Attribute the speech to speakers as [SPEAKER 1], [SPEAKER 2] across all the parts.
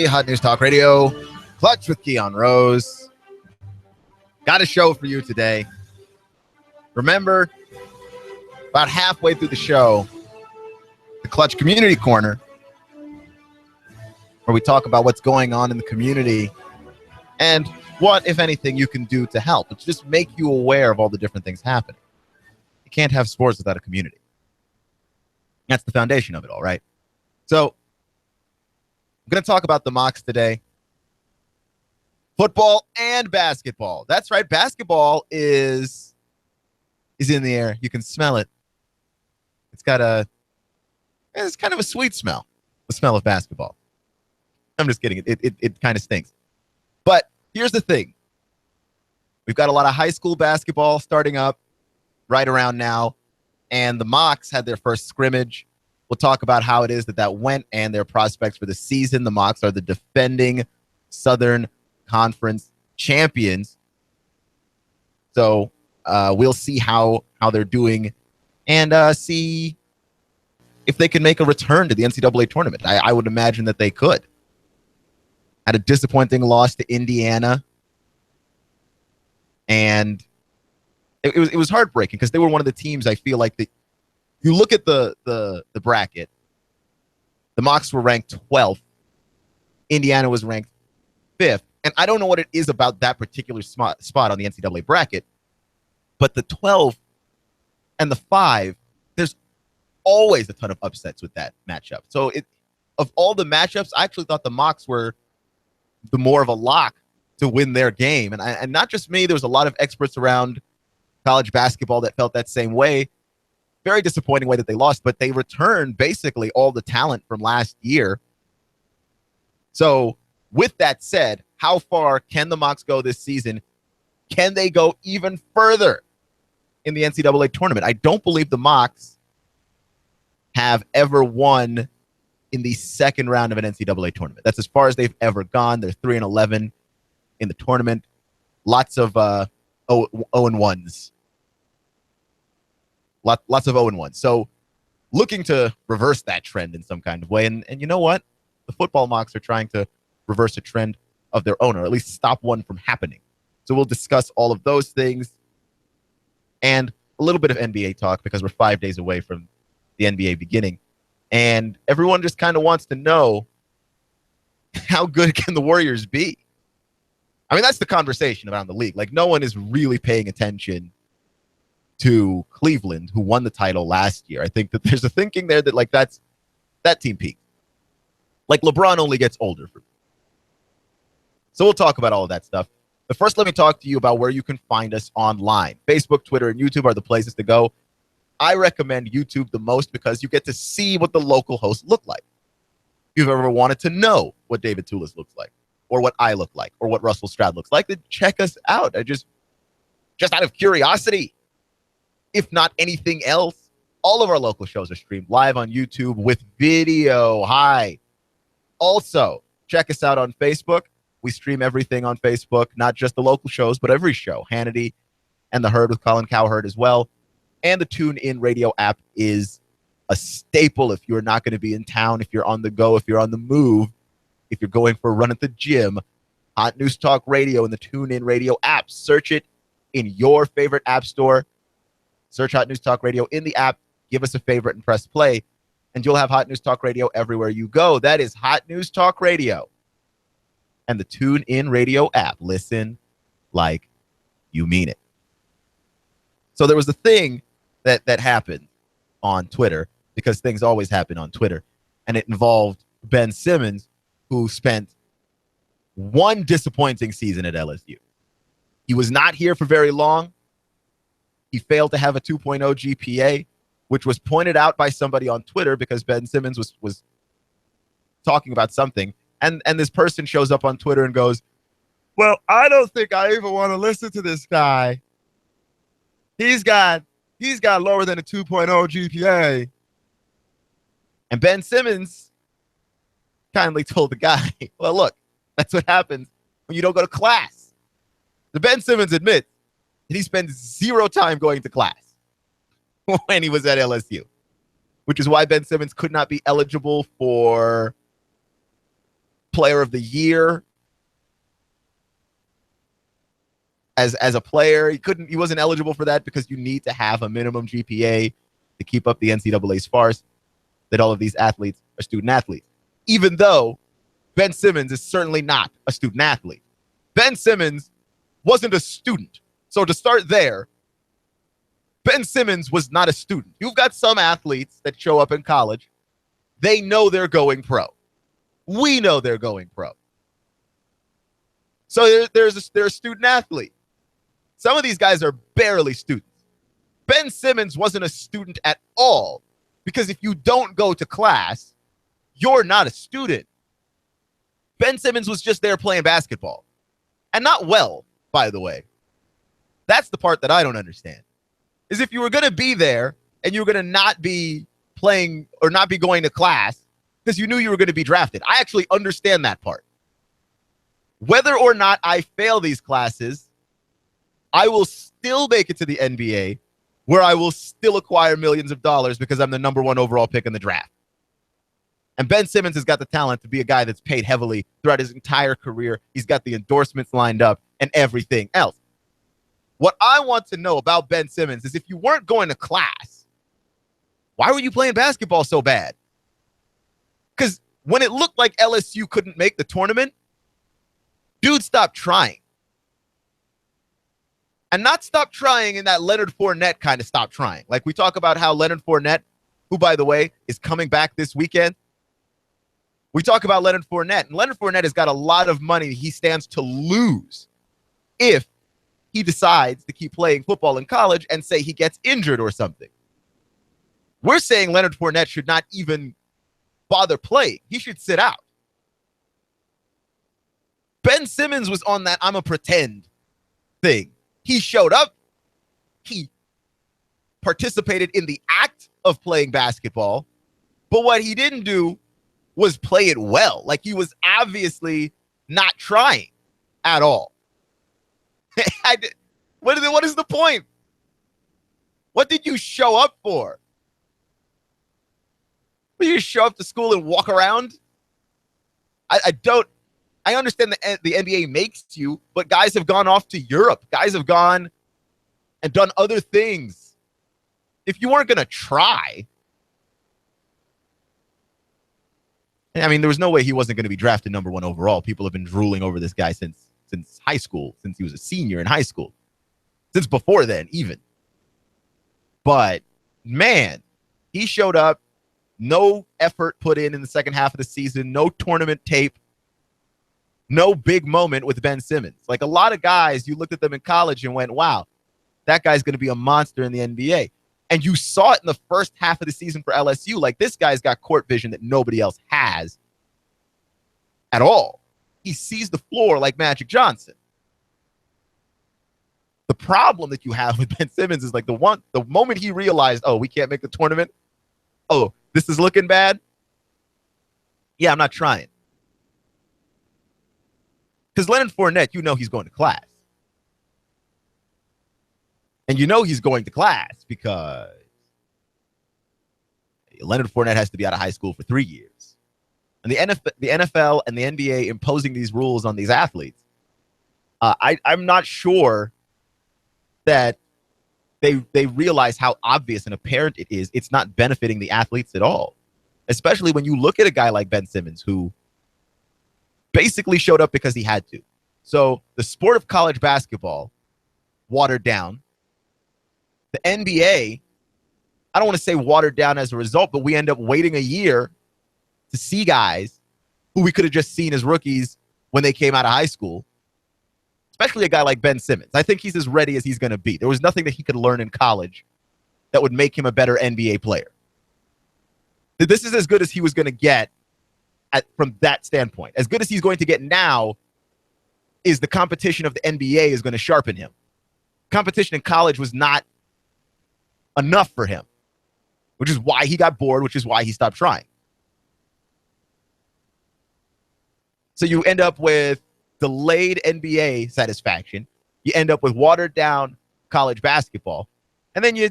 [SPEAKER 1] Cupelli, Hot News Talk Radio, Clutch with Keon Rose. Got a show for you today. Remember, about halfway through the show, the Clutch Community Corner, where we talk about what's going on in the community and what, if anything, you can do to help. It's just make you aware of all the different things happening. You can't have sports without a community. That's the foundation of it all, right? So I'm going to talk about the mocks today. Football and basketball. That's right. Basketball is in the air. You can smell it. It's kind of a sweet smell, the smell of basketball. I'm just kidding. It kind of stinks. But here's the thing. We've got a lot of high school basketball starting up right around now, and the Mocs had their first scrimmage. We'll talk about how it is that went and their prospects for the season. The Mocs are the defending Southern Conference champions. So we'll see how they're doing and see if they can make a return to the NCAA tournament. I would imagine that they could. Had a disappointing loss to Indiana. And it was heartbreaking because they were one of the teams I feel like that you look at the bracket, the Mocs were ranked 12th. Indiana was ranked 5th. And I don't know what it is about that particular spot on the NCAA bracket, but the 12 and the 5, there's always a ton of upsets with that matchup. So of all the matchups, I actually thought the Mocs were the more of a lock to win their game. And not just me, there was a lot of experts around college basketball that felt that same way. Very disappointing way that they lost, but they returned basically all the talent from last year. So with that said, how far can the Mocs go this season? Can they go even further in the NCAA tournament? I don't believe the Mocs have ever won in the second round of an NCAA tournament. That's as far as they've ever gone. They're 3-11 in the tournament. Lots of 0-1s. Lots of 0-1. So looking to reverse that trend in some kind of way. And you know what? The football Mocs are trying to reverse a trend of their own, or at least stop one from happening. So we'll discuss all of those things and a little bit of NBA talk because we're 5 days away from the NBA beginning. And everyone just kind of wants to know, how good can the Warriors be? I mean, that's the conversation around the league. Like, no one is really paying attention to Cleveland, who won the title last year. I think that there's a thinking there that, like, that team peaked. Like, LeBron only gets older for me. So we'll talk about all of that stuff. But first, let me talk to you about where you can find us online. Facebook, Twitter, and YouTube are the places to go. I recommend YouTube the most because you get to see what the local hosts look like. If you've ever wanted to know what David Tulis looks like, or what I look like, or what Russell Stroud looks like, then check us out. Just out of curiosity, if not anything else, all of our local shows are streamed live on YouTube with video. Hi. Also, check us out on Facebook. We stream everything on Facebook, not just the local shows, but every show. Hannity and The Herd with Colin Cowherd as well. And the TuneIn Radio app is a staple if you're not going to be in town, if you're on the go, if you're on the move, if you're going for a run at the gym. Hot News Talk Radio and the TuneIn Radio app. Search it in your favorite app store. Search Hot News Talk Radio in the app. Give us a favorite and press play, and you'll have Hot News Talk Radio everywhere you go. That is Hot News Talk Radio and the TuneIn Radio app. Listen like you mean it. So there was a thing that happened on Twitter, because things always happen on Twitter, and it involved Ben Simmons, who spent one disappointing season at LSU. He was not here for very long. He failed to have a 2.0 GPA, which was pointed out by somebody on Twitter because Ben Simmons was talking about something. And this person shows up on Twitter and goes, well, I don't think I even want to listen to this guy. He's got lower than a 2.0 GPA. And Ben Simmons kindly told the guy, well, look, that's what happens when you don't go to class. The Ben Simmons admits that he spends zero time going to class when he was at LSU, which is why Ben Simmons could not be eligible for player of the year as a player. He wasn't eligible for that because you need to have a minimum GPA to keep up the NCAA's farce that all of these athletes are student athletes. Even though Ben Simmons is certainly not a student athlete. Ben Simmons wasn't a student. So to start there, Ben Simmons was not a student. You've got some athletes that show up in college. They know they're going pro. We know they're going pro. So they're a student athlete. Some of these guys are barely students. Ben Simmons wasn't a student at all because if you don't go to class, you're not a student. Ben Simmons was just there playing basketball. And not well, by the way. That's the part that I don't understand. Is if you were going to be there and you were going to not be playing or not be going to class because you knew you were going to be drafted. I actually understand that part. Whether or not I fail these classes, I will still make it to the NBA where I will still acquire millions of dollars because I'm the number 1 overall pick in the draft. And Ben Simmons has got the talent to be a guy that's paid heavily throughout his entire career. He's got the endorsements lined up and everything else. What I want to know about Ben Simmons is if you weren't going to class, why were you playing basketball so bad? Because when it looked like LSU couldn't make the tournament, dude stopped trying. And not stop trying in that Leonard Fournette kind of stop trying. Like we talk about how Leonard Fournette, who, by the way, is coming back this weekend. We talk about Leonard Fournette, and Leonard Fournette has got a lot of money he stands to lose if he decides to keep playing football in college and say he gets injured or something. We're saying Leonard Fournette should not even bother playing. He should sit out. Ben Simmons was on that I'm a pretend thing. He showed up. He participated in the act of playing basketball. But what he didn't do was play it well. Like he was obviously not trying at all. What is the point? What did you show up for? Will you show up to school and walk around? I understand the NBA makes you, but guys have gone off to Europe. Guys have gone and done other things. If you weren't going to try, I mean, there was no way he wasn't going to be drafted number 1 overall. People have been drooling over this guy since high school, since he was a senior in high school, since before then even. But, man, he showed up, no effort put in the second half of the season, no tournament tape, no big moment with Ben Simmons. Like a lot of guys, you looked at them in college and went, wow, that guy's going to be a monster in the NBA. And you saw it in the first half of the season for LSU. Like this guy's got court vision that nobody else has at all. He sees the floor like Magic Johnson. The problem that you have with Ben Simmons is like the moment he realized, oh, we can't make the tournament. Oh, this is looking bad. Yeah, I'm not trying. Because Leonard Fournette, you know he's going to class. And you know he's going to class because Leonard Fournette has to be out of high school for 3 years. And the NFL and the NBA imposing these rules on these athletes, I'm not sure that they realize how obvious and apparent it is. It's not benefiting the athletes at all, especially when you look at a guy like Ben Simmons, who basically showed up because he had to. So the sport of college basketball watered down. The NBA, I don't want to say watered down as a result, but we end up waiting a year to see guys who we could have just seen as rookies when they came out of high school, especially a guy like Ben Simmons. I think he's as ready as he's going to be. There was nothing that he could learn in college that would make him a better NBA player. This is as good as he was going to get from that standpoint. As good as he's going to get now is the competition of the NBA is going to sharpen him. Competition in college was not enough for him, which is why he got bored, which is why he stopped trying. So you end up with delayed NBA satisfaction. You end up with watered down college basketball. And then you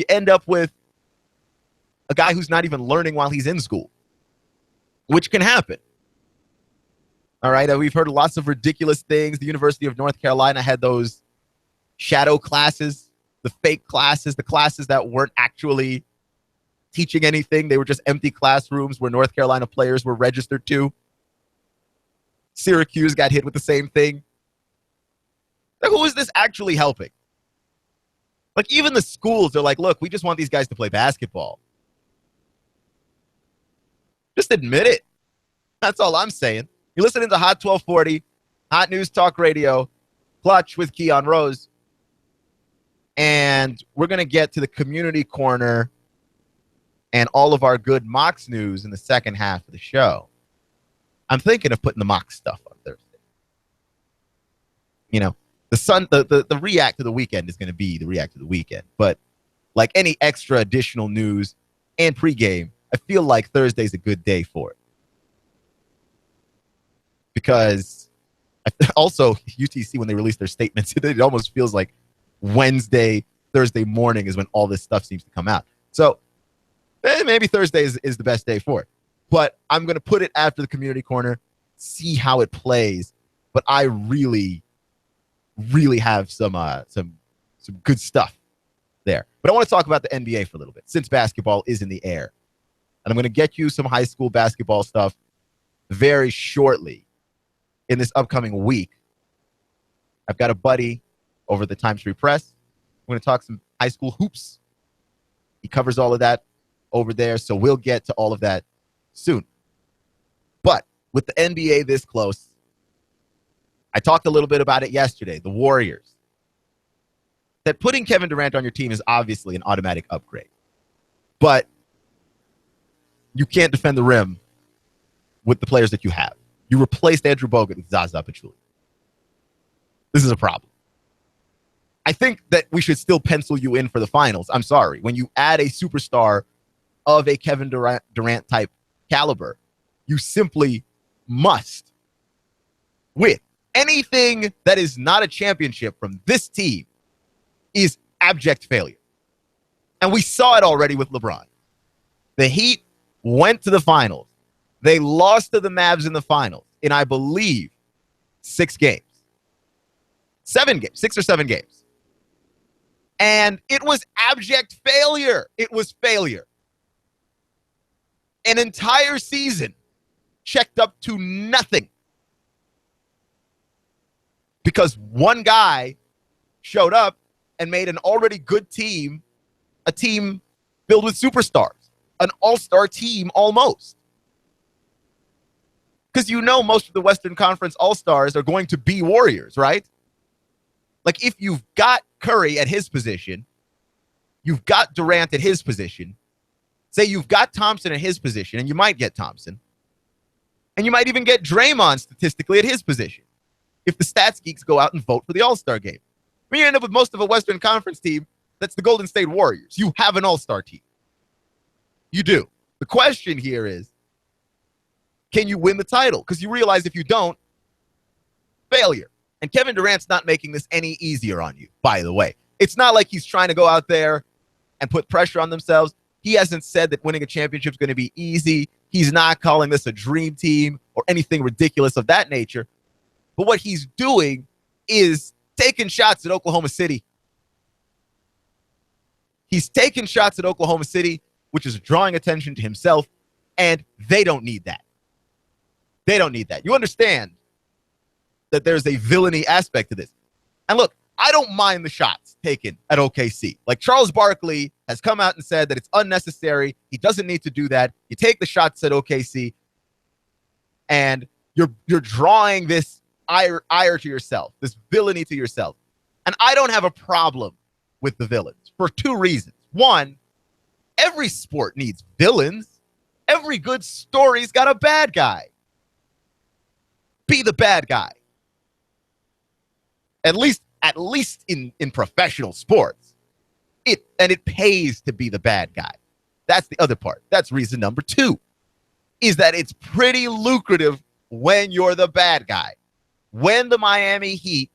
[SPEAKER 1] end up with a guy who's not even learning while he's in school, which can happen. All right. We've heard lots of ridiculous things. The University of North Carolina had those shadow classes, the fake classes, the classes that weren't actually teaching anything. They were just empty classrooms where North Carolina players were registered to. Syracuse got hit with the same thing. Like, who is this actually helping? Like, even the schools are like, look, we just want these guys to play basketball. Just admit it. That's all I'm saying. You're listening to Hot 1240, Hot News Talk Radio, Clutch with Keon Rose. And we're going to get to the community corner and all of our good Mox news in the second half of the show. I'm thinking of putting the Mox stuff on Thursday. You know, the react to the weekend is going to be the react to the weekend. But like any extra additional news and pregame, I feel like Thursday's a good day for it. Because also UTC, when they release their statements, it almost feels like Wednesday, Thursday morning is when all this stuff seems to come out. So maybe Thursday is the best day for it. But I'm going to put it after the community corner, see how it plays. But I really, really have some good stuff there. But I want to talk about the NBA for a little bit, since basketball is in the air. And I'm going to get you some high school basketball stuff very shortly in this upcoming week. I've got a buddy over the Times Free Press. We're going to talk some high school hoops. He covers all of that over there, so we'll get to all of that soon. But with the NBA this close, I talked a little bit about it yesterday, the Warriors. That putting Kevin Durant on your team is obviously an automatic upgrade. But you can't defend the rim with the players that you have. You replaced Andrew Bogut with Zaza Pachulia. This is a problem. I think that we should still pencil you in for the finals. I'm sorry. When you add a superstar of a Kevin Durant type caliber, you simply must win. Anything that is not a championship from this team is abject failure. And we saw it already with LeBron. The Heat went to the finals. They lost to the Mavs in the finals in, I believe, 6 games. 7 games, 6 or 7 games. And it was abject failure. It was failure. An entire season checked up to nothing. Because one guy showed up and made an already good team a team filled with superstars. An all-star team almost. Because you know most of the Western Conference all-stars are going to be Warriors, right? Like if you've got Curry at his position, you've got Durant at his position, say you've got Thompson at his position, and you might get Thompson, and you might even get Draymond statistically at his position if the stats geeks go out and vote for the all-star game. I mean, you end up with most of a Western Conference team that's the Golden State Warriors. You have an all-star team. You do. The question here is, can you win the title? Because you realize if you don't, failure. And Kevin Durant's not making this any easier on you, by the way. It's not like he's trying to go out there and put pressure on themselves. He hasn't said that winning a championship is going to be easy. He's not calling this a dream team or anything ridiculous of that nature. But what he's doing is taking shots at Oklahoma City. He's taking shots at Oklahoma City, which is drawing attention to himself, and they don't need that. They don't need that. You understand that there's a villainy aspect to this. And look, I don't mind the shots taken at OKC. Like Charles Barkley has come out and said that it's unnecessary. He doesn't need to do that. You take the shots at OKC, and you're drawing this ire to yourself, this villainy to yourself. And I don't have a problem with the villains for 2 reasons. One, every sport needs villains. Every good story's got a bad guy. Be the bad guy. At least in professional sports. It pays to be the bad guy. That's the other part. That's reason number 2, is that it's pretty lucrative when you're the bad guy. When the Miami Heat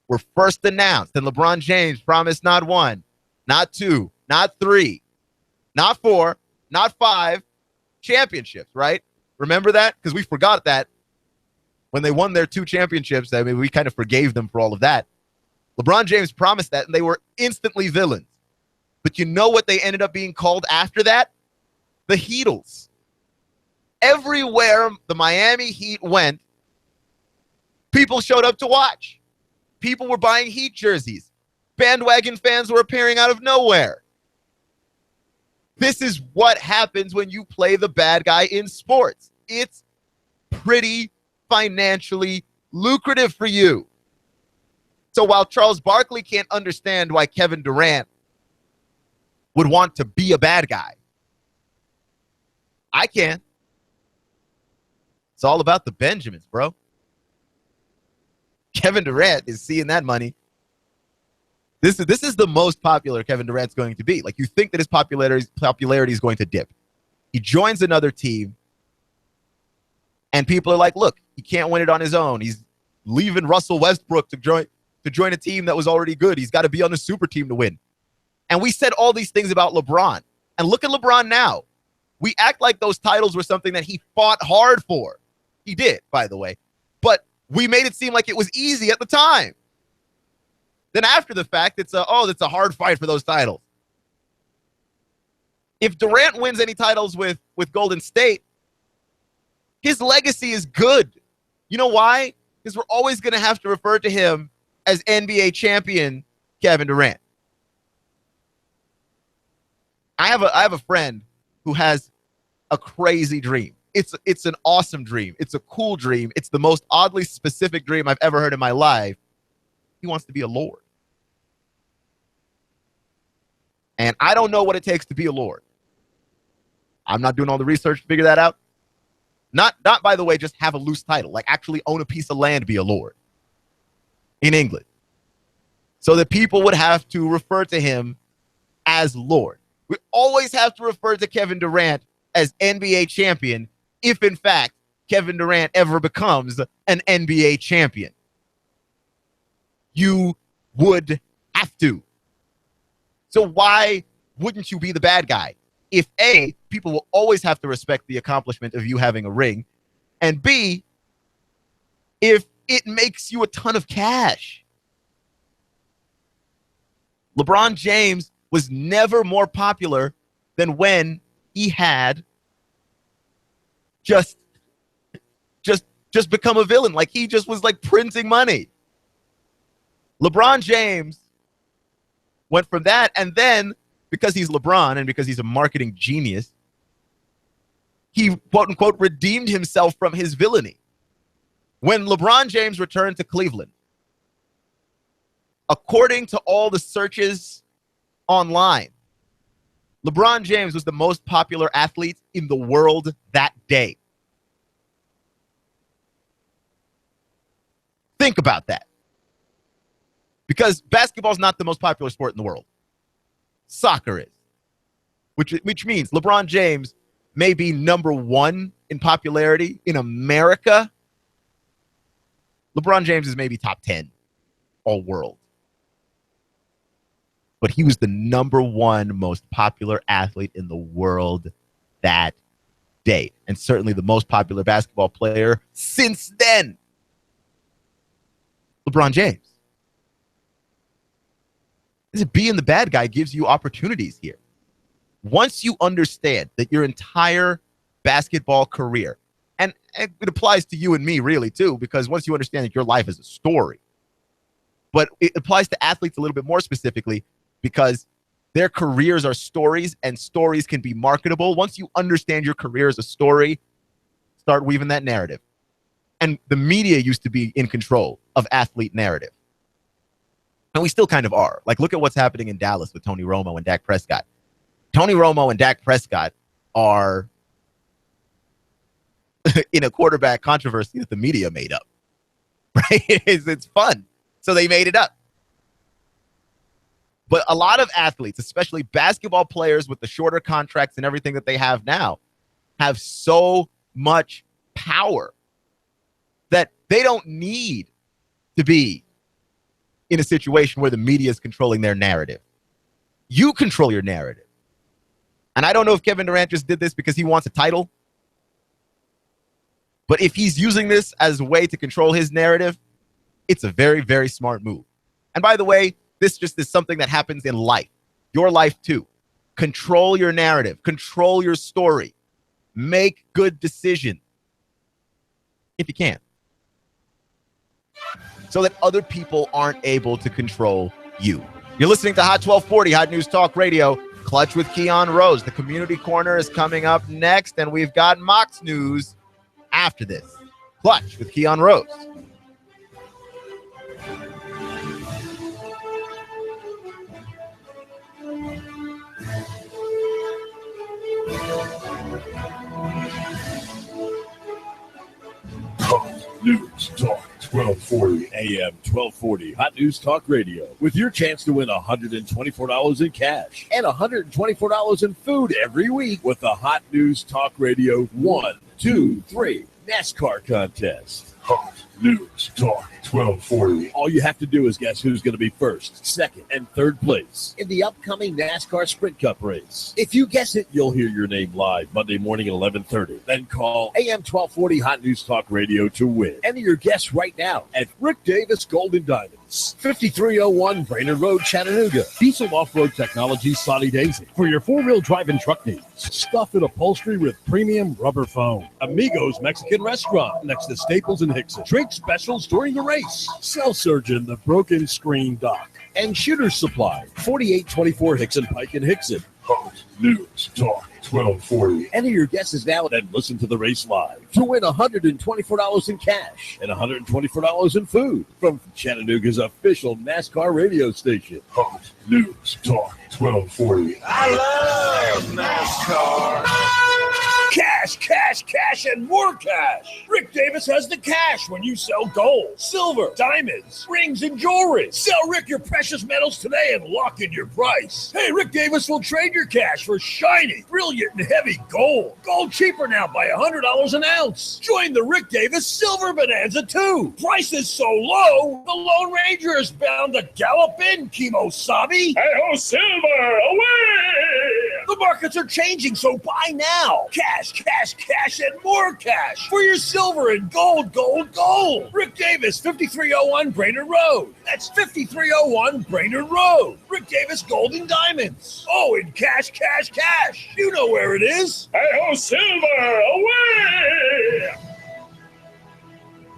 [SPEAKER 1] were first announced and LeBron James promised not 1, not 2, not 3, not 4, not 5 championships, right? Remember that? Because we forgot that when they won their 2 championships. I mean, we kind of forgave them for all of that. LeBron James promised that, and they were instantly villains. But you know what they ended up being called after that? The Heatles. Everywhere the Miami Heat went, people showed up to watch. People were buying Heat jerseys. Bandwagon fans were appearing out of nowhere. This is what happens when you play the bad guy in sports. It's pretty financially lucrative for you. So while Charles Barkley can't understand why Kevin Durant would want to be a bad guy, I can. It's all about the Benjamins, bro. Kevin Durant is seeing that money. This is the most popular Kevin Durant's going to be. Like, you think that his popularity is going to dip. He joins another team, and people are like, look, he can't win it on his own. He's leaving Russell Westbrook to join a team that was already good. He's got to be on the super team to win. And we said all these things about LeBron. And look at LeBron now. We act like those titles were something that he fought hard for. He did, by the way. But we made it seem like it was easy at the time. Then after the fact, it's a hard fight for those titles. If Durant wins any titles with Golden State, his legacy is good. You know why? Because we're always going to have to refer to him as NBA champion Kevin Durant. I have a friend who has a crazy dream. It's an awesome dream. It's a cool dream. It's the most oddly specific dream I've ever heard in my life. He wants to be a lord. And I don't know what it takes to be a lord. I'm not doing all the research to figure that out. Not by the way, just have a loose title. Like, actually own a piece of land, be a lord. In England. So that people would have to refer to him as Lord. We always have to refer to Kevin Durant as NBA champion if, in fact, Kevin Durant ever becomes an NBA champion. You would have to. So why wouldn't you be the bad guy? If A, people will always have to respect the accomplishment of you having a ring, and B, if it makes you a ton of cash. LeBron James was never more popular than when he had just become a villain. Like, he just was like printing money. LeBron James went from that, and then because he's LeBron and because he's a marketing genius, he, quote unquote, redeemed himself from his villainy. When LeBron James returned to Cleveland, according to all the searches online, LeBron James was the most popular athlete in the world that day. Think about that. Because basketball is not the most popular sport in the world. Soccer is. Which means LeBron James may be number 1 in popularity in America. LeBron James is maybe top 10 all world. But he was the number 1 most popular athlete in the world that day. And certainly the most popular basketball player since then. LeBron James. Being the bad guy gives you opportunities here. Once you understand that your entire basketball career, and it applies to you and me really too, because once you understand that your life is a story, but it applies to athletes a little bit more specifically because their careers are stories and stories can be marketable. Once you understand your career as a story, start weaving that narrative. And the media used to be in control of athlete narrative. And we still kind of are. Like, look at what's happening in Dallas with Tony Romo and Dak Prescott. Tony Romo and Dak Prescott are in a quarterback controversy that the media made up. Right? It's fun. So they made it up. But a lot of athletes, especially basketball players with the shorter contracts and everything that they have now, have so much power that they don't need to be in a situation where the media is controlling their narrative. You control your narrative. And I don't know if Kevin Durant just did this because he wants a title, But if he's using this as a way to control his narrative, it's a very, very smart move. And by the way, this just is something that happens in life, your life too. Control your narrative, control your story, make good decisions if you can, so that other people aren't able to control you. You're listening to Hot 1240, Hot News Talk Radio, Clutch with Keon Rose. The Community Corner is coming up next, and we've got Mox News after this. Clutch with Keon Rose.
[SPEAKER 2] News Talk 1240 AM 1240 Hot News Talk Radio, with your chance to win $124 in cash and $124 in food every week with the Hot News Talk Radio 1, 2, 3 NASCAR contest. Hot News Talk 1240. All you have to do is guess who's going to be first, second, and third place in the upcoming NASCAR Sprint Cup race. If you guess it, you'll hear your name live Monday morning at 11:30. Then call AM 1240 Hot News Talk Radio to win. Enter your guess right now at Rick Davis Golden Diamonds, 5301 Brainerd Road, Chattanooga. Diesel Off-Road Technology Sonny Daisy for your four-wheel drive and truck needs. Stuff and upholstery with premium rubber foam. Amigos Mexican Restaurant next to Staples and Hickson. Drink specials during the race. Cell Surgeon, the Broken Screen Doc. And Shooter's Supply, 4824 Hickson Pike in Hickson. Hot News Talk 1240. Enter your guesses now and listen to the race live to win $124 in cash and $124 in food from Chattanooga's official NASCAR radio station. Hot News Talk 1240. I love NASCAR. Cash, cash, cash, and more cash. Rick Davis has the cash when you sell gold, silver, diamonds, rings, and jewelry. Sell Rick your precious metals today and lock in your price. Hey, Rick Davis will trade your cash for shiny, brilliant, and heavy gold. Gold cheaper now by $100 an ounce. Join the Rick Davis Silver Bonanza too. Prices so low, the Lone Ranger is bound to gallop in, Kimosabe. Hey-ho, silver, away! The markets are changing, so buy now. Cash, cash, cash, and more cash for your silver and gold, gold, gold. Rick Davis, 5301 Brainerd Road. That's 5301 Brainerd Road. Rick Davis Gold and Diamonds. Oh, and cash, cash, cash. You know where it is. Hey-ho, silver, away!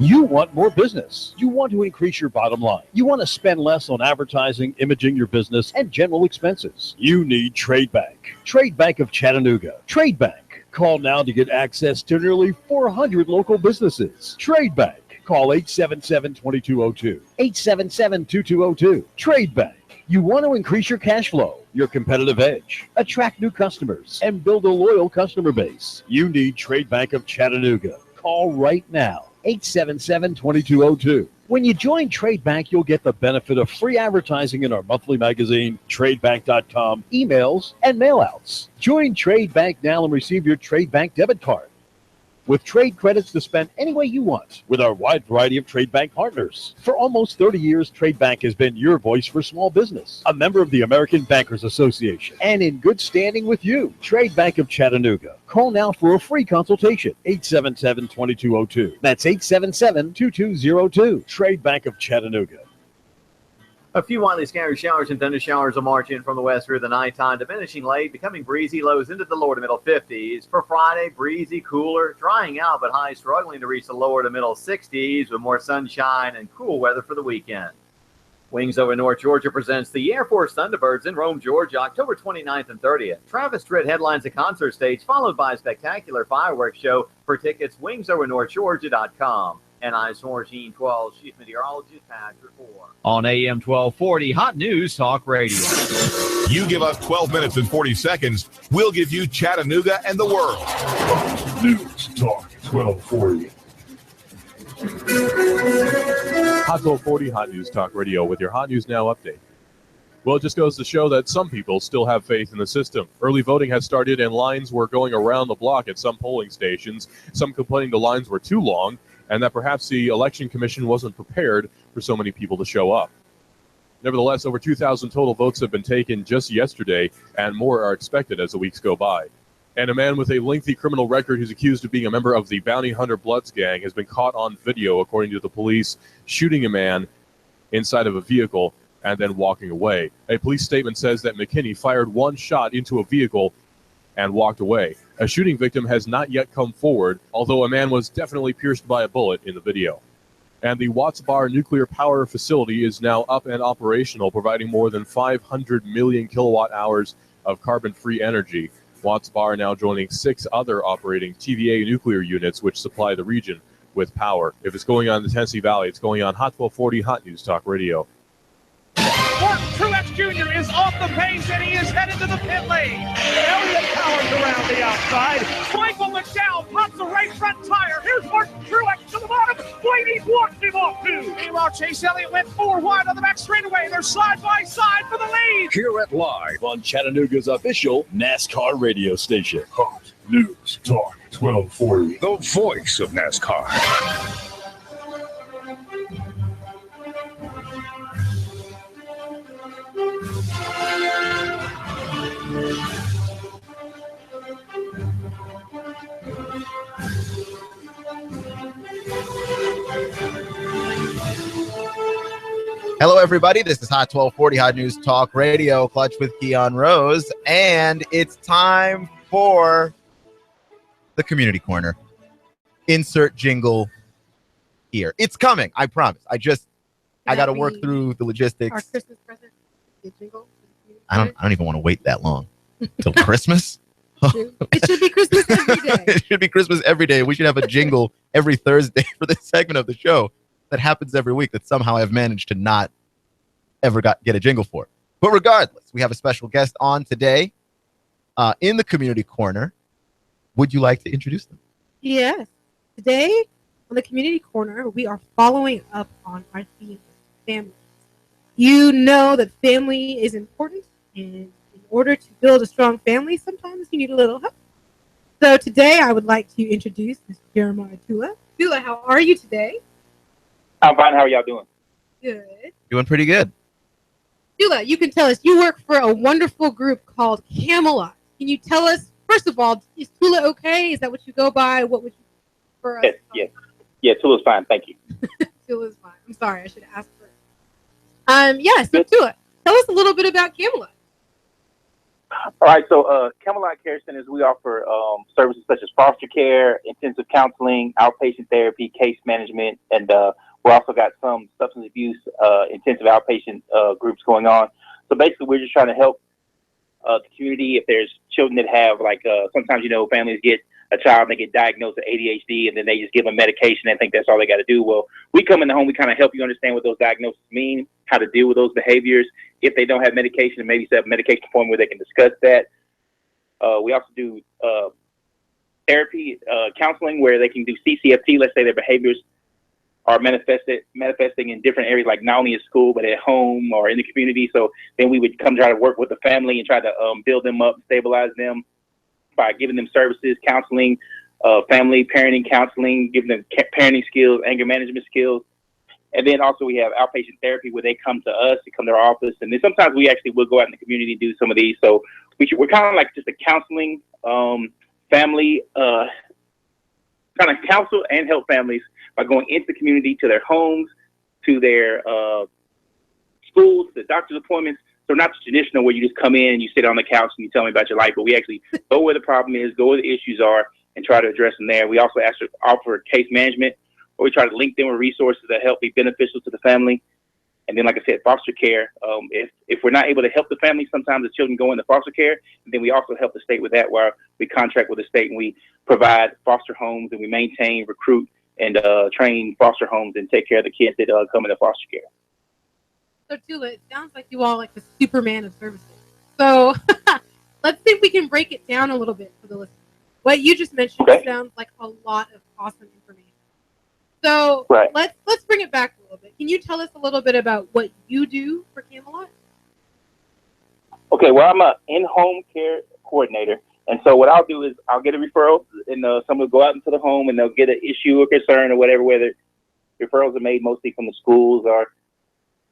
[SPEAKER 3] You want more business. You want to increase your bottom line. You want to spend less on advertising, imaging your business, and general expenses. You need Trade Bank. Trade Bank of Chattanooga. Trade Bank. Call now to get access to nearly 400 local businesses. Trade Bank. Call 877-2202. 877-2202. Trade Bank. You want to increase your cash flow, your competitive edge, attract new customers, and build a loyal customer base. You need Trade Bank of Chattanooga. Call right now. 877-2202. When you join Trade Bank, you'll get the benefit of free advertising in our monthly magazine, tradebank.com, emails, and mailouts. Join Trade Bank now and receive your Trade Bank debit card with trade credits to spend any way you want with our wide variety of Trade Bank partners. For almost 30 years, Trade Bank has been your voice for small business, a member of the American Bankers Association, and in good standing with you. Trade Bank of Chattanooga. Call now for a free consultation, 877-2202. That's 877-2202. Trade Bank of Chattanooga.
[SPEAKER 4] A few widely scattered showers and thunder showers will march in from the west through the nighttime, diminishing late, becoming breezy, lows into the lower to middle 50s. For Friday, breezy, cooler, drying out, but highs struggling to reach the lower to middle 60s with more sunshine and cool weather for the weekend. Wings Over North Georgia presents the Air Force Thunderbirds in Rome, Georgia, October 29th and 30th. Travis Tritt headlines the concert stage, followed by a spectacular fireworks show. For tickets, wingsovernorthgeorgia.com. And I'm Team 12 Chief Meteorologist Patrick Moore. On AM 1240, Hot News Talk Radio.
[SPEAKER 5] You give us 12 minutes and 40 seconds, we'll give you Chattanooga and the world.
[SPEAKER 2] Hot News Talk 1240.
[SPEAKER 6] Hot 1240, Hot News Talk Radio with your Hot News Now update. Well, it just goes to show that some people still have faith in the system. Early voting has started and lines were going around the block at some polling stations. Some complaining the lines were too long and that perhaps the Election Commission wasn't prepared for so many people to show up. Nevertheless, over 2,000 total votes have been taken just yesterday, and more are expected as the weeks go by. And a man with a lengthy criminal record who's accused of being a member of the Bounty Hunter Bloods gang has been caught on video, according to the police, shooting a man inside of a vehicle and then walking away. A police statement says that McKinney fired one shot into a vehicle and walked away. A shooting victim has not yet come forward, although a man was definitely pierced by a bullet in the video. And the Watts Bar nuclear power facility is now up and operational, providing more than 500 million kilowatt hours of carbon-free energy. Watts Bar now joining 6 other operating TVA nuclear units, which supply the region with power. If it's going on in the Tennessee Valley, it's going on Hot 1240 Hot News Talk Radio.
[SPEAKER 7] Martin Truex Jr. is off the pace and he is headed to the pit lane. Elliott Powers around the outside. Michael McDowell pops the right front tire. Here's Martin Truex to the bottom. Blaney's walked him off too. Meanwhile, Chase Elliott went 4 wide on the back straightaway. They're side by side for the lead.
[SPEAKER 2] Hear it live on Chattanooga's official NASCAR radio station.
[SPEAKER 8] Hot News Talk 1240.
[SPEAKER 2] The voice of NASCAR.
[SPEAKER 1] Hello, everybody. This is Hot 1240 Hot News Talk Radio, Clutch with Keon Rose, and it's time for the Community Corner. Insert jingle here. It's coming. I promise. I got to work through the logistics.
[SPEAKER 9] Our Christmas present, the jingle.
[SPEAKER 1] I don't even want to wait that long till Christmas.
[SPEAKER 9] It should be Christmas every day.
[SPEAKER 1] It should be Christmas every day. We should have a jingle every Thursday for this segment of the show that happens every week that somehow I've managed to not ever get a jingle for. But regardless, we have a special guest on today in the Community Corner. Would you like to introduce them?
[SPEAKER 9] Yes. Today on the Community Corner, we are following up on our theme, family. You know that family is important, and in order to build a strong family, sometimes you need a little help. So today I would like to introduce Mr. Jeremiah Tula. Tula, how are you today?
[SPEAKER 10] I'm fine. How are y'all doing?
[SPEAKER 9] Good.
[SPEAKER 1] Doing pretty good.
[SPEAKER 9] Tula, you can tell us, you work for a wonderful group called Camelot. Can you tell us, first of all, is Tula okay? Is that what you go by? What would you for us?
[SPEAKER 10] Yes. Yeah, Tula's fine. Thank you.
[SPEAKER 9] Tula's fine. I'm sorry. I should have asked first. So Tula, tell us a little bit about Camelot.
[SPEAKER 10] All right. So Camelot Care Centers, we offer services such as foster care, intensive counseling, outpatient therapy, case management, and we also got some substance abuse intensive outpatient groups going on. So basically, we're just trying to help the community. If there's children that have, sometimes, families get a child and they get diagnosed with ADHD, and then they just give them medication and think that's all they got to do. Well, we come in the home, we kind of help you understand what those diagnoses mean, how to deal with those behaviors. If they don't have medication, and maybe set up a medication appointment where they can discuss that. We also do therapy, counseling, where they can do CCFT. Let's say their behaviors are manifesting in different areas, like not only at school, but at home or in the community. So then we would come try to work with the family and try to build them up, stabilize them by giving them services, counseling, family parenting counseling, giving them parenting skills, anger management skills. And then also we have outpatient therapy where they come to us, they come to our office. And then sometimes we actually will go out in the community and do some of these. So we're kind of like just a counseling family, kind of counsel and help families by going into the community, to their homes, to their schools, to doctor's appointments. So not the traditional where you just come in and you sit on the couch and you tell me about your life, but we actually go where the problem is, go where the issues are, and try to address them there. We also offer case management, where we try to link them with resources that help be beneficial to the family. And then, like I said, foster care. If we're not able to help the family, sometimes the children go into foster care. And then we also help the state with that, where we contract with the state and we provide foster homes, and we maintain, recruit, and train foster homes and take care of the kids that come into foster care.
[SPEAKER 9] So, Tula, it sounds like you all like the Superman of services. So let's see if we can break it down a little bit for the listeners. What you just mentioned sounds like a lot of awesome information. So let's bring it back a little bit. Can you tell us a little bit about what you do for Camelot?
[SPEAKER 10] Okay, well, I'm an in-home care coordinator. And so what I'll do is I'll get a referral, and someone will go out into the home and they'll get an issue or concern or whatever, whether referrals are made mostly from the schools or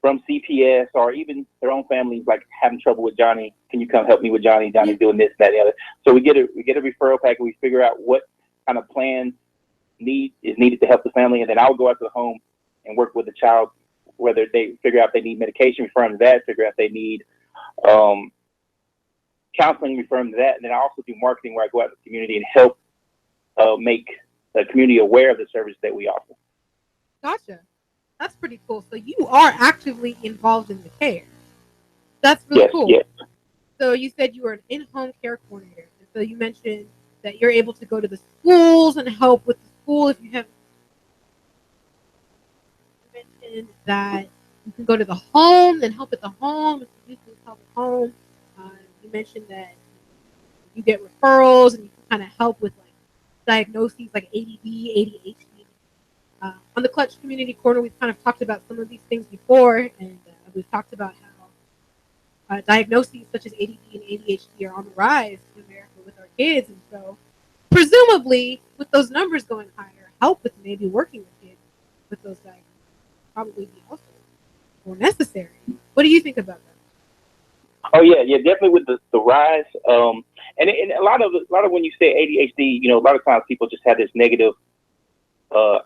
[SPEAKER 10] from CPS or even their own families, like having trouble with Johnny can you come help me with Johnny? Johnny's doing this, that, and the other. So we get a referral pack, and we figure out what kind of plan is needed to help the family, and then I'll go out to the home and work with the child, whether they figure out they need medication, refer them to that, figure out they need counseling, refer them to that, and then I also do marketing where I go out to the community and help make the community aware of the service that we offer.
[SPEAKER 9] Gotcha. That's pretty cool. So you are actively involved in the care. That's really cool.
[SPEAKER 10] Yes.
[SPEAKER 9] So you said you were an in-home care coordinator. And so you mentioned that you're able to go to the schools and help with the school if you have. You mentioned that you can go to the home and help at the home if you can help at home. You mentioned that you get referrals and you can kind of help with like diagnoses like ADD, ADHD. On the Clutch Community Corner, we've kind of talked about some of these things before, and we've talked about how diagnoses such as ADD and ADHD are on the rise in America with our kids, and so presumably with those numbers going higher, help with maybe working with kids with those diagnoses probably be also more necessary. What do you think about that?
[SPEAKER 10] Oh yeah, definitely with the rise, and a lot of when you say ADHD, a lot of times people just have this negative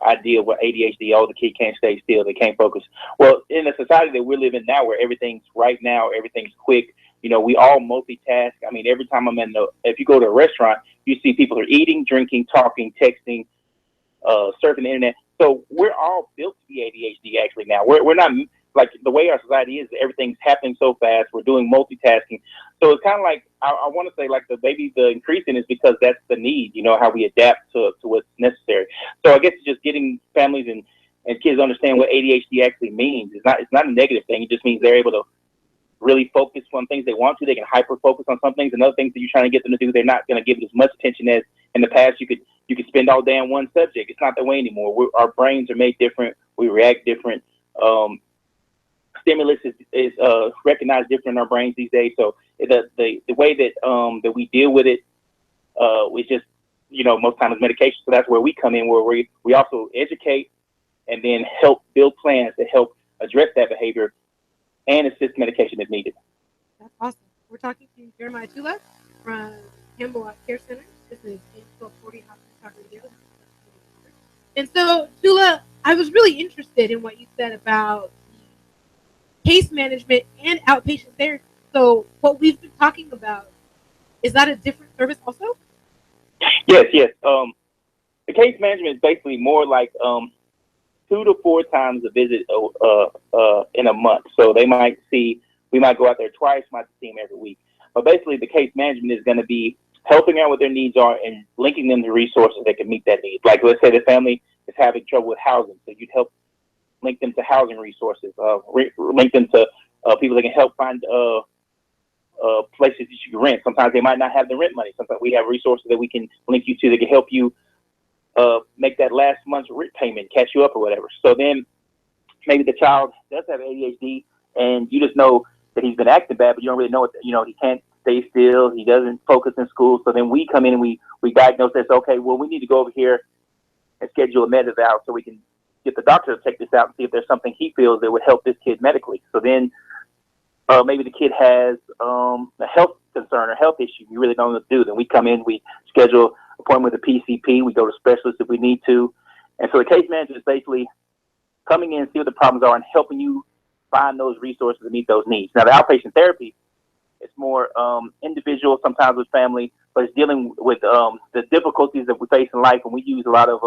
[SPEAKER 10] idea of what ADHD. Oh, the kid can't stay still, they can't focus. Well, in the society that we're living now, where everything's right now, everything's quick. We all multitask. I mean, every time if you go to a restaurant, you see people are eating, drinking, talking, texting, surfing the internet. So we're all built to be ADHD. Actually, now we're not. Like the way our society is, everything's happening so fast. We're doing multitasking. So it's kind of like, I want to say like the increasing is because that's the need, how we adapt to what's necessary. So I guess it's just getting families and kids to understand what ADHD actually means. It's not a negative thing. It just means they're able to really focus on things they want to. They can hyper focus on some things, and other things that you're trying to get them to do, they're not going to give it as much attention as in the past. You could spend all day on one subject. It's not that way anymore. Our brains are made different. We react different. Stimulus is recognized different in our brains these days. So the way that we deal with it, we just, most times medication. So that's where we come in, where we also educate and then help build plans to help address that behavior and assist medication if needed.
[SPEAKER 9] That's awesome. We're talking to Jeremiah Tulis from Campbell Care Center. This is 1240 Talk Radio. And so, Tula, I was really interested in what you said about case management and outpatient therapy. So what we've been talking about, is that a different service also?
[SPEAKER 10] Yes. The case management is basically more like 2 to 4 times a visit in a month. So we might go out there twice, might see them every week. But basically the case management is going to be helping out what their needs are and linking them to resources that can meet that need. Like let's say the family is having trouble with housing, so you'd help link them to housing resources, link them to people that can help find places that you can rent. Sometimes they might not have the rent money. Sometimes we have resources that we can link you to that can help you make that last month's rent payment, catch you up or whatever. So then maybe the child does have ADHD and you just know that he's been acting bad, but you don't really know what, he can't stay still. He doesn't focus in school. So then we come in and we diagnose this. Okay, well, we need to go over here and schedule a med eval so we can get the doctor to check this out and see if there's something he feels that would help this kid medically. So then maybe the kid has a health concern or health issue. You really don't know what to do. Then we come in, we schedule an appointment with a PCP. We go to specialists if we need to. And so the case manager is basically coming in, see what the problems are, and helping you find those resources to meet those needs. Now, the outpatient therapy, it's more individual, sometimes with family, but it's dealing with the difficulties that we face in life. And we use a lot of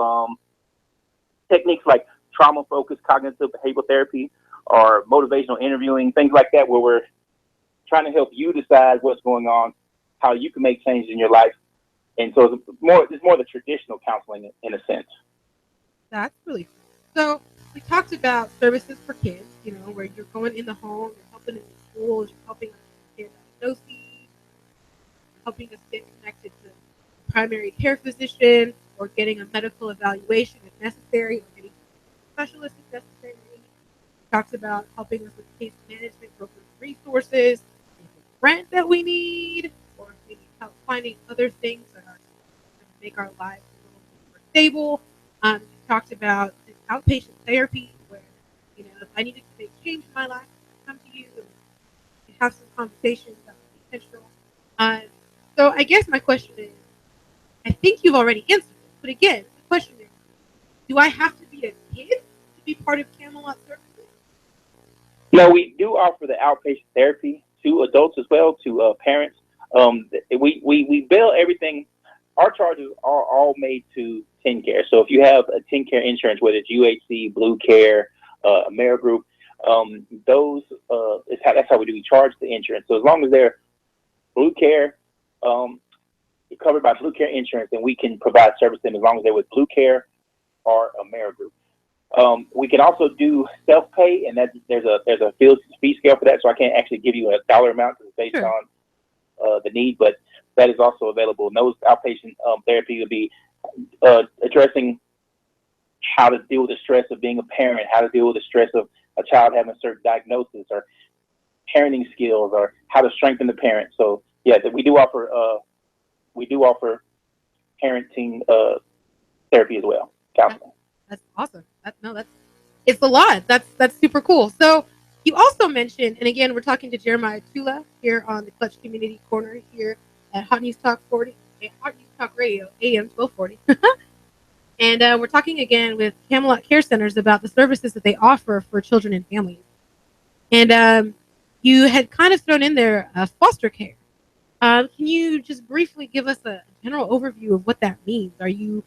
[SPEAKER 10] techniques like trauma-focused cognitive behavioral therapy or motivational interviewing, things like that, where we're trying to help you decide what's going on, how you can make changes in your life. And so it's more the traditional counseling in a sense.
[SPEAKER 9] That's really cool. So we talked about services for kids, where you're going in the home, you're helping in the schools, you're helping us get diagnoses, helping us get connected to a primary care physician or getting a medical evaluation if necessary, or getting a specialist if necessary. We talked about helping us with case management, broker resources, rent that we need, or maybe help finding other things that are make our lives a little bit more stable. We talked about this outpatient therapy where, if I needed to make change in my life, I come to you and have some conversations that would be potential. So I guess my question is, I think you've already answered it, but again, the question is, do I have to be a kid to be part of Camelot services?
[SPEAKER 10] No, we do offer the outpatient therapy to adults as well, to parents. We bill everything. Our charges are all made to TennCare. So if you have a TennCare insurance, whether it's UHC, Blue Care, AmeriGroup, that's how we do. We charge the insurance. So as long as they're Blue Care, covered by Blue Care insurance, then we can provide service to them as long as they're with Blue Care or AmeriGroup. We can also do self-pay, and there's a fee scale for that. So I can't actually give you a dollar amount because it's based on the need, but that is also available. And those outpatient therapy will be addressing how to deal with the stress of being a parent, how to deal with the stress of a child having a certain diagnosis, or parenting skills, or how to strengthen the parent. So yeah, we do offer parenting therapy as well, counseling.
[SPEAKER 9] That's awesome. It's a lot. That's super cool. So you also mentioned, and again, we're talking to Jeremiah Tula here on the Clutch Community Corner here at Hot News Talk Radio, AM 1240. And we're talking again with Camelot Care Centers about the services that they offer for children and families. And you had kind of thrown in there foster care. Can you just briefly give us a general overview of what that means? Are you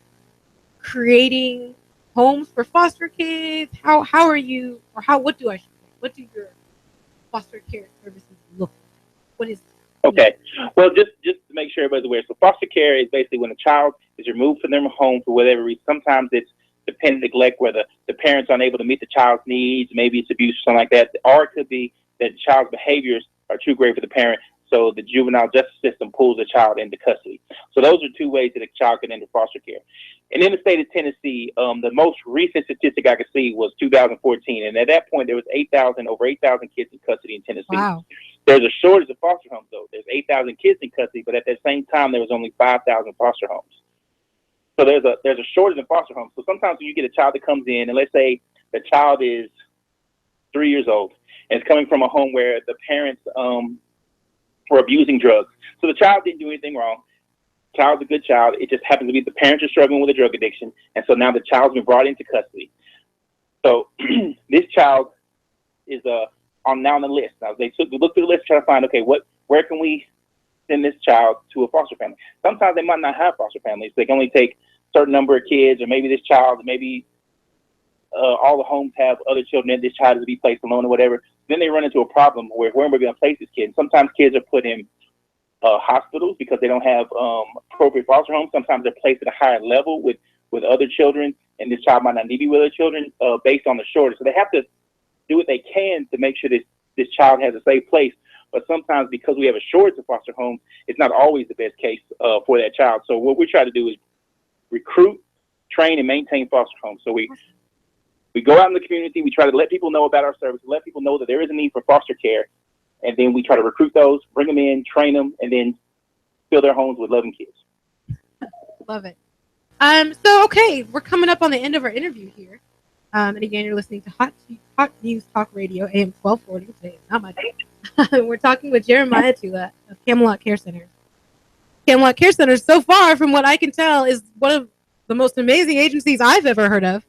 [SPEAKER 9] creating homes for foster kids? What do your foster care services look like? What is
[SPEAKER 10] Okay. Well, just to make sure everybody's aware. So foster care is basically when a child is removed from their home for whatever reason. Sometimes it's dependent neglect, where the parents are unable to meet the child's needs. Maybe it's abuse or something like that. Or it could be that the child's behaviors are too great for the parent, so the juvenile justice system pulls the child into custody. So those are two ways that a child can enter foster care. And in the state of Tennessee, the most recent statistic I could see was 2014. And at that point, there was over 8,000 kids in custody in Tennessee.
[SPEAKER 9] Wow.
[SPEAKER 10] There's a shortage of foster homes, though. There's 8,000 kids in custody, but at that same time, there was only 5,000 foster homes. So there's a shortage in foster homes. So sometimes when you get a child that comes in, and let's say the child is 3 years old, and it's coming from a home where the parents were abusing drugs. So the child didn't do anything wrong. Child's a good child. It just happens to be the parents are struggling with a drug addiction, and so now the child's been brought into custody. So this child is on the list. Now they look through the list, trying to find, okay, where can we send this child to a foster family? Sometimes they might not have foster families. They can only take a certain number of kids, or maybe this child, maybe all the homes have other children, and this child is to be placed alone or whatever. Then they run into a problem where are we going to place this kid? Sometimes kids are put in hospitals because they don't have appropriate foster homes. Sometimes they're placed at a higher level with other children, and this child might not need to be with other children based on the shortage. So they have to do what they can to make sure this child has a safe place. But sometimes because we have a shortage of foster homes, it's not always the best case for that child. So what we try to do is recruit, train, and maintain foster homes. So we go out in the community. We try to let people know about our service, let people know that there is a need for foster care. And then we try to recruit those, bring them in, train them, and then fill their homes with loving kids.
[SPEAKER 9] Love it. So, okay, we're coming up on the end of our interview here. And again, you're listening to Hot News Talk Radio, AM 1240. Today, not my day. We're talking with Jeremiah Tula of Camelot Care Centers. Camelot Care Centers, so far, from what I can tell, is one of the most amazing agencies I've ever heard of,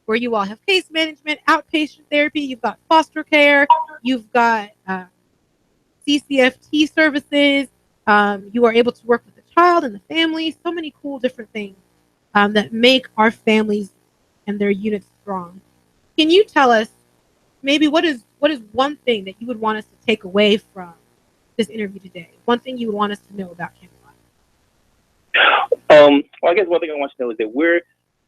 [SPEAKER 9] where you all have case management, outpatient therapy, you've got foster care, you've got CCFT services. You are able to work with the child and the family. So many cool different things that make our families and their units strong. Can you tell us maybe what is one thing that you would want us to take away from this interview today? One thing you would want us to know about Camelot?
[SPEAKER 10] Well, I guess one thing I want you to know is that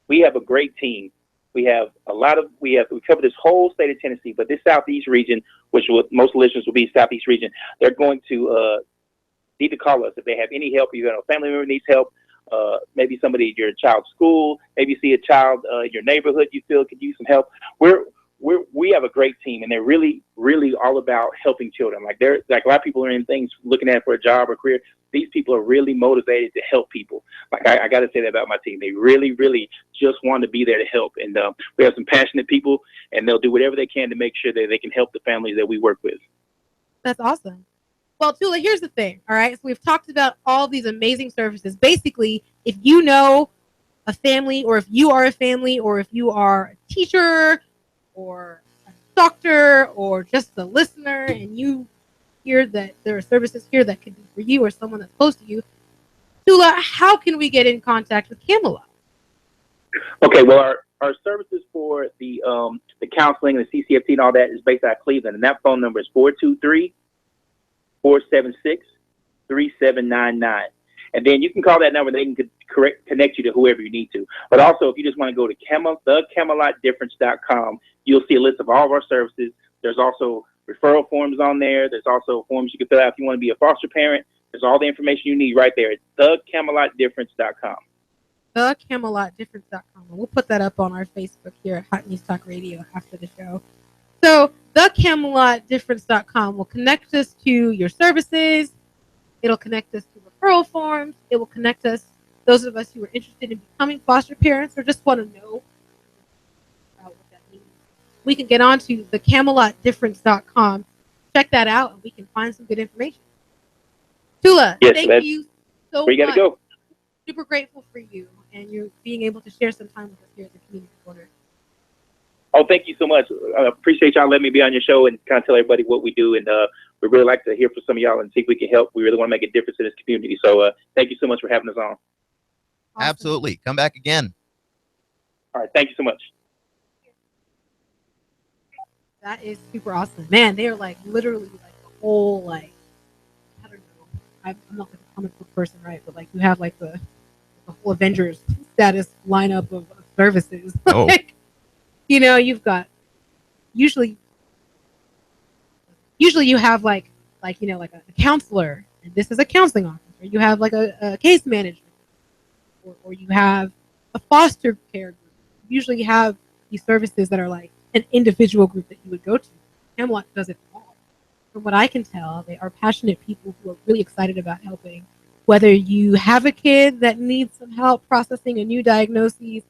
[SPEAKER 10] we have a great team. We cover this whole state of Tennessee, but this southeast region, which most listeners will be Southeast region, they're going to need to call us if they have any help. You know, a family member needs help. Maybe somebody at your child's school. Maybe you see a child in your neighborhood you feel could use some help. We have a great team, and they're really, really all about helping children. Like a lot of people are in things looking at for a job or career. These people are really motivated to help people. Like I got to say that about my team. They really, really just want to be there to help. And we have some passionate people, and they'll do whatever they can to make sure that they can help the families that we work with.
[SPEAKER 9] That's awesome. Well, Tula, here's the thing. All right. So we've talked about all these amazing services. Basically, if you know a family, or if you are a family, or if you are a teacher or a doctor or just a listener, and you hear that there are services here that could be for you or someone that's close to you, Tula, how can we get in contact with Camelot?
[SPEAKER 10] Okay, well, our services for the counseling, the CCFT, and all that is based out of Cleveland, and that phone number is 423-476-3799. And then you can call that number. They can connect you to whoever you need to. But also, if you just want to go to thecamelotdifference.com, you'll see a list of all of our services. There's also referral forms on there. There's also forms you can fill out if you want to be a foster parent. There's all the information you need right there at thecamelotdifference.com.
[SPEAKER 9] Thecamelotdifference.com. We'll put that up on our Facebook here at Hot News Talk Radio after the show. So thecamelotdifference.com will connect us to your services. It'll connect us to referral forms. It will connect us, those of us who are interested in becoming foster parents or just want to know what that means. We can get on to thecamelotdifference.com, check that out, and we can find some good information. Tula,
[SPEAKER 10] yes,
[SPEAKER 9] thank you so much.
[SPEAKER 10] Where you got to go?
[SPEAKER 9] Super grateful for you and you being able to share some time with us here at the Community Corner.
[SPEAKER 10] Oh, thank you so much. I appreciate y'all letting me be on your show and kind of tell everybody what we do. And we really like to hear from some of y'all and see if we can help. We really want to make a difference in this community. So thank you so much for having us on.
[SPEAKER 9] Awesome.
[SPEAKER 1] Absolutely. Come back again.
[SPEAKER 10] All right. Thank you so much.
[SPEAKER 9] That is super awesome. Man, they are like literally like the whole, like, I don't know. I'm not like a comic book person, right? But like you have like the whole Avengers status lineup of services.
[SPEAKER 1] Oh.
[SPEAKER 9] Like, you know, you've got usually you have like you know, like a counselor, and this is a counseling officer. You have like a case manager, or you have a foster care group. Usually you have these services that are like an individual group that you would go to. Camelot does it all. From what I can tell, they are passionate people who are really excited about helping. Whether you have a kid that needs some help processing a new diagnosis,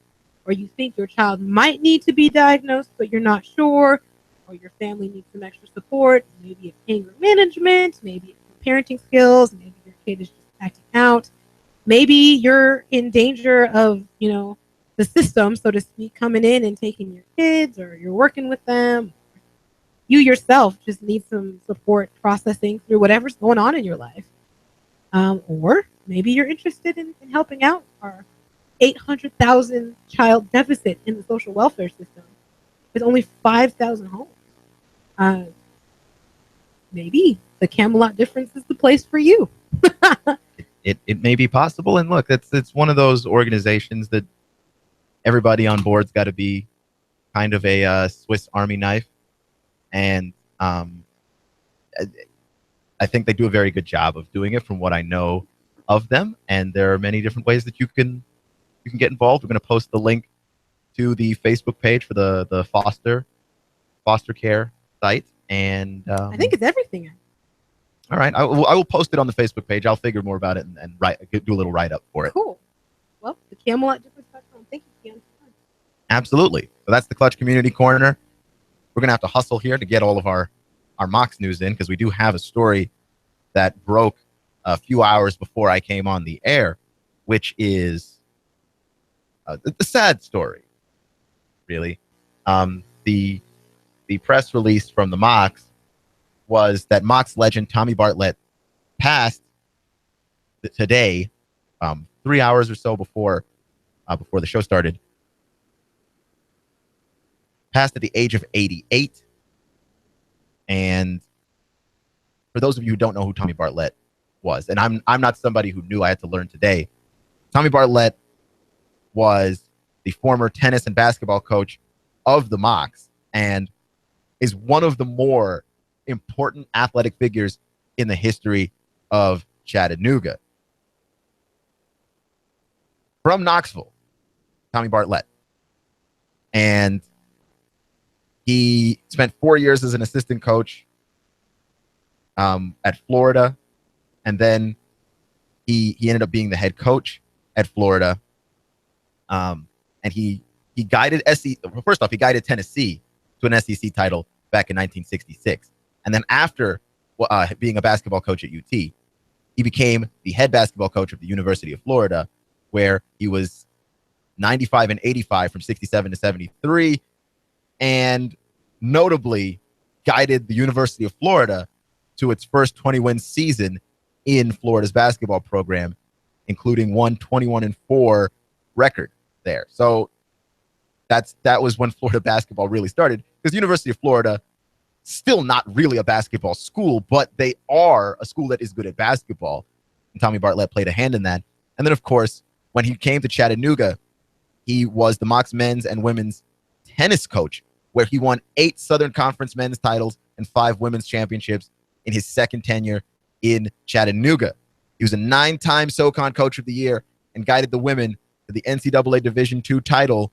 [SPEAKER 9] or you think your child might need to be diagnosed, but you're not sure, or your family needs some extra support, maybe it's anger management, maybe it's parenting skills, maybe your kid is just acting out, maybe you're in danger of, you know, the system, so to speak, coming in and taking your kids, or you're working with them. You yourself just need some support processing through whatever's going on in your life. Or maybe you're interested in helping out our 800,000 child deficit in the social welfare system with only 5,000 homes. Maybe the Camelot Difference is the place for you.
[SPEAKER 1] It may be possible. And look, it's one of those organizations that everybody on board's got to be kind of a Swiss Army knife. And I think they do a very good job of doing it from what I know of them. And there are many different ways that you can get involved. We're going to post the link to the Facebook page for the foster care site. And
[SPEAKER 9] I think it's everything.
[SPEAKER 1] All right. I will post it on the Facebook page. I'll figure more about it and do a little write-up for it.
[SPEAKER 9] Cool. Well, the CamelotDifference.com. Thank you, Keon.
[SPEAKER 1] Absolutely. So that's the Clutch Community Corner. We're going to have to hustle here to get all of our Mox news in, because we do have a story that broke a few hours before I came on the air, which is the sad story, really. The press release from the Mox was that Mox legend Tommy Bartlett passed today, 3 hours or so before the show started. Passed at the age of 88. And for those of you who don't know who Tommy Bartlett was, and I'm not somebody who knew, I had to learn today. Tommy Bartlett was the former tennis and basketball coach of the Mox and is one of the more important athletic figures in the history of Chattanooga. From Knoxville, Tommy Bartlett. And he spent 4 years as an assistant coach at Florida, and then he ended up being the head coach at Florida. And he guided First off, he guided Tennessee to an SEC title back in 1966. And then after being a basketball coach at UT. He became the head basketball coach of the University of Florida, where he was 95 and 85 from 67 to 73, and notably guided the University of Florida to its first 20-win season in Florida's basketball program, including one 21-4 record there. So that was when Florida basketball really started, because University of Florida, still not really a basketball school, but they are a school that is good at basketball. And Tommy Bartlett played a hand in that. And then, of course, when he came to Chattanooga, he was the Mocs men's and women's tennis coach, where he won 8 Southern Conference men's titles and 5 women's championships in his second tenure in Chattanooga. He was a 9-time SoCon Coach of the Year and guided the women to the NCAA Division II title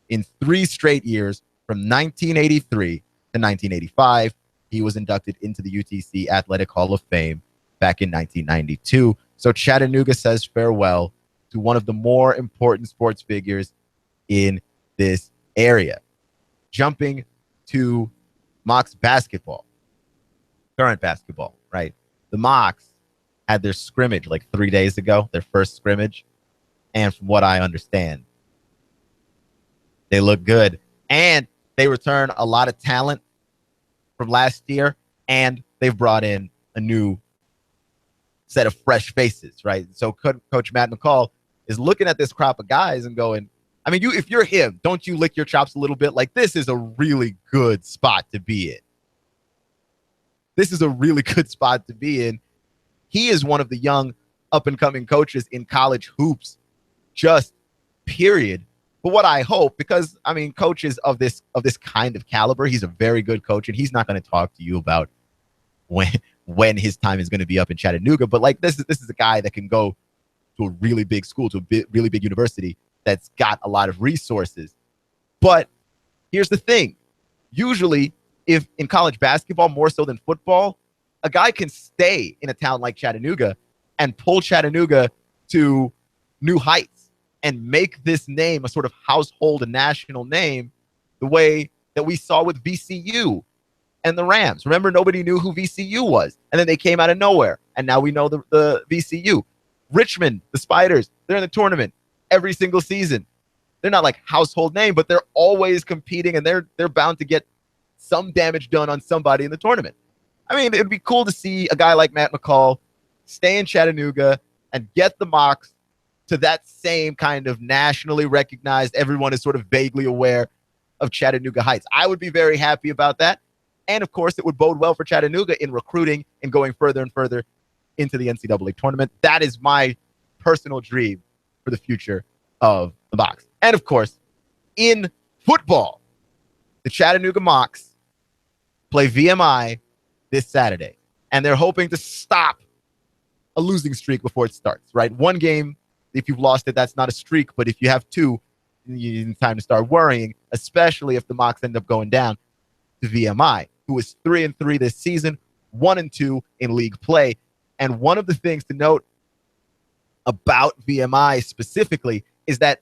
[SPEAKER 1] in 3 straight years from 1983 to 1985. He was inducted into the UTC Athletic Hall of Fame back in 1992. So Chattanooga says farewell to one of the more important sports figures in this area. Jumping to Mocs basketball, current basketball, right? The Mocs had their scrimmage like 3 days ago, their first scrimmage. And from what I understand, they look good. And they return a lot of talent from last year, and they've brought in a new set of fresh faces, right? So Coach Matt McCall is looking at this crop of guys and going, I mean, if you're him, don't you lick your chops a little bit? Like, this is a really good spot to be in. This is a really good spot to be in. He is one of the young up-and-coming coaches in college hoops, just period. But what I hope, because, I mean, coaches of this kind of caliber, he's a very good coach, and he's not going to talk to you about when his time is going to be up in Chattanooga. But, like, this is a guy that can go to a really big school, to a really big university that's got a lot of resources. But here's the thing. Usually, if in college basketball, more so than football, a guy can stay in a town like Chattanooga and pull Chattanooga to new heights and make this name a sort of household and national name, the way that we saw with VCU and the Rams. Remember, nobody knew who VCU was, and then they came out of nowhere, and now we know the VCU. Richmond, the Spiders, they're in the tournament every single season. They're not like household name, but they're always competing, and they're bound to get some damage done on somebody in the tournament. I mean, it'd be cool to see a guy like Matt McCall stay in Chattanooga and get the Mocs to that same kind of nationally recognized, everyone is sort of vaguely aware of Chattanooga Heights. I would be very happy about that. And, of course, it would bode well for Chattanooga in recruiting and going further and further into the NCAA tournament. That is my personal dream for the future of the Mocs. And, of course, in football, the Chattanooga Mocs play VMI this Saturday. And they're hoping to stop a losing streak before it starts, right? One game, if you've lost it, that's not a streak. But if you have 2, it's time to start worrying, especially if the Mocs end up going down to VMI, who is 3-3 this season, 1-2 in league play. And one of the things to note about VMI specifically is that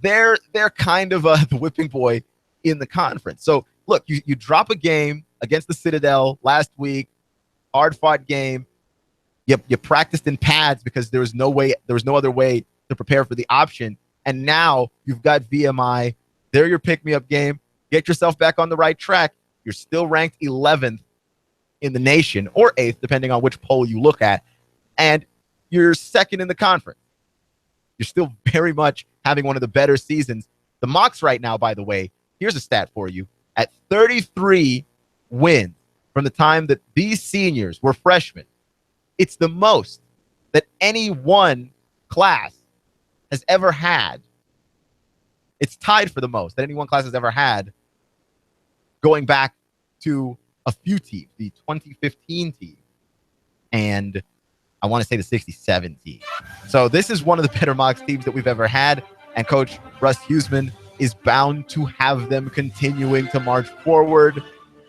[SPEAKER 1] they're kind of the whipping boy in the conference. So look, you drop a game against the Citadel last week, hard-fought game. You practiced in pads because there was no other way to prepare for the option. And now you've got VMI. They're your pick-me-up game. Get yourself back on the right track. You're still ranked 11th in the nation, or 8th, depending on which poll you look at. And you're second in the conference. You're still very much having one of the better seasons. The Mocs right now, by the way, here's a stat for you. At 33 wins from the time that these seniors were freshmen, it's the most that any one class has ever had. It's tied for the most that any one class has ever had going back to a few teams, the 2015 team, and I want to say the 67 team. So this is one of the better Mocs teams that we've ever had, and Coach Russ Huseman is bound to have them continuing to march forward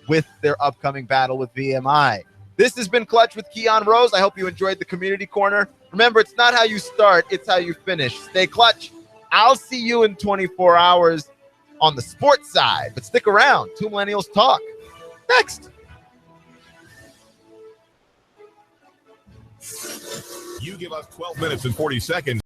[SPEAKER 1] with their upcoming battle with VMI. This has been Clutch with Keon Rose. I hope you enjoyed the Community Corner. Remember, it's not how you start, it's how you finish. Stay clutch. I'll see you in 24 hours on the sports side, but stick around. Two Millennials Talk next.
[SPEAKER 5] You give us 12 minutes and 40 seconds.